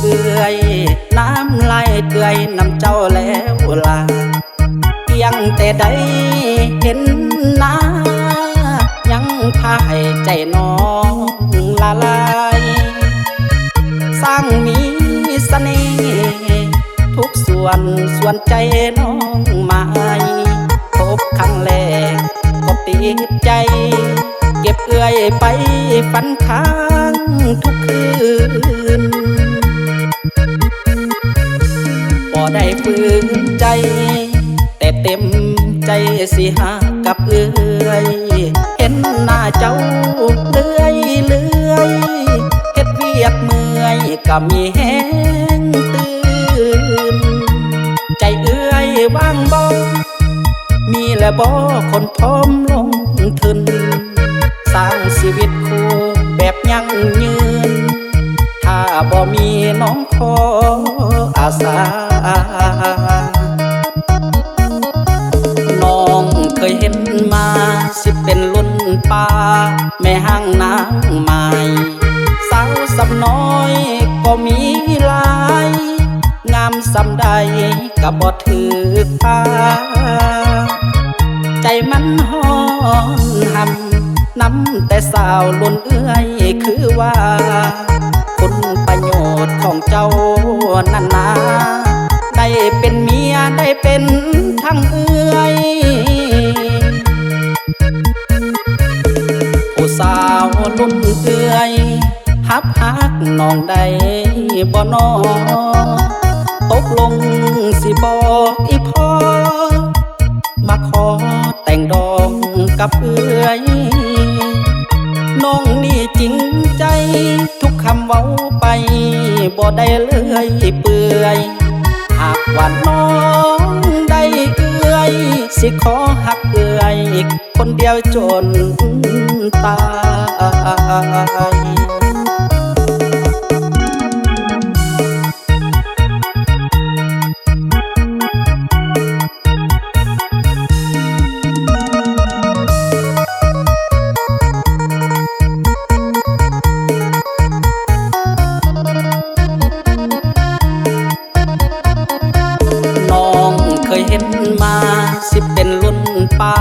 เอื่อยน้ำลายเตื่อยน้ำเจ้าแล้วล่ะเพียงแต่ใดเห็นหน้ายังพาให้ใจน้องละลายสร้างมีเสน่ห์ทุกส่วนใจน้องมาพบครั้งแรกก็ติดใจเก็บเอื่อยไปฝันค้างทุกคืนบ่ได้ฝืนใจแต่เต็มใจสิหากับเอื่อยเห็นหน้าเจ้าเลื่อยเฮ็ดเวียกเมื่อยก็มีแห้งตื่นใจเอื่อยว่างบ่มีและบ่คนพร้อมลงทุนสร้างชีวิตคู่แบบยั่งยืนถ้าบ่มีน้องขออาสาน้องเคยเห็นมาสิเป็นรุ่นป่าแม่ห้างนางไม้สาวสำน้อยก็มีหลายงามสำใดก็บ่ถือตาใจมันฮ้อนหำน้ำแต่สาวล้นเอื้อยคือว่าคุณประโยชน์ของเจ้านั่นนาได้เป็นเมียได้เป็นทั้งเอื้อยผู้สาวลุ่นเอื้อยฮักน้องได้บ่นอตกลงสิบอกอีพ่อมาขอแต่งดองกับเอื้อยน้องนี่จริงใจทุกคำเว้าไปบ่ได้เลื่อยเปื่อยหากว่าน้องได้เอื้อยสิขอหักเอื้อยคนเดียวจนตายเคยเห็นมาสิเป็นรุ่นป่า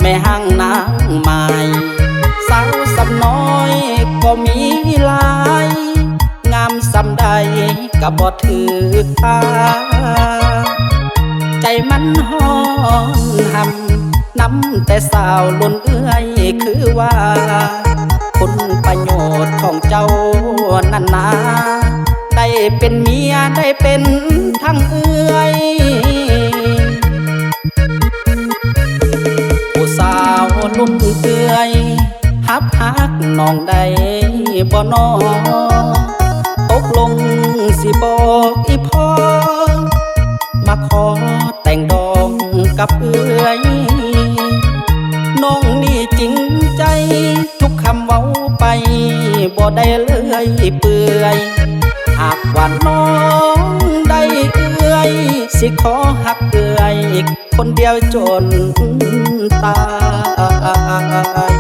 แม่ห้างนางไม้สาวสำน้อยก็มีหลายงามสำใดก็บ่ถือตาใจมันฮ้อนหำน้ำแต่สาวล้นเอื้อยคือว่าคุณประโยชน์ของเจ้านั่นนาได้เป็นเมียได้เป็นทั้งเอื้อยผู้สาวลุ่นเอื้อยฮักน้องได้บ่นอตกลงสิบอกอีพ่อมาขอแต่งดองกับเอื้อยน้องนี่จริงใจทุกคำเว้าไปบ่ได้เลื่อยเปื่อยหากว่าน้องได้เอื้อยสิขอหักเอื้อยคนเดียวจนตาย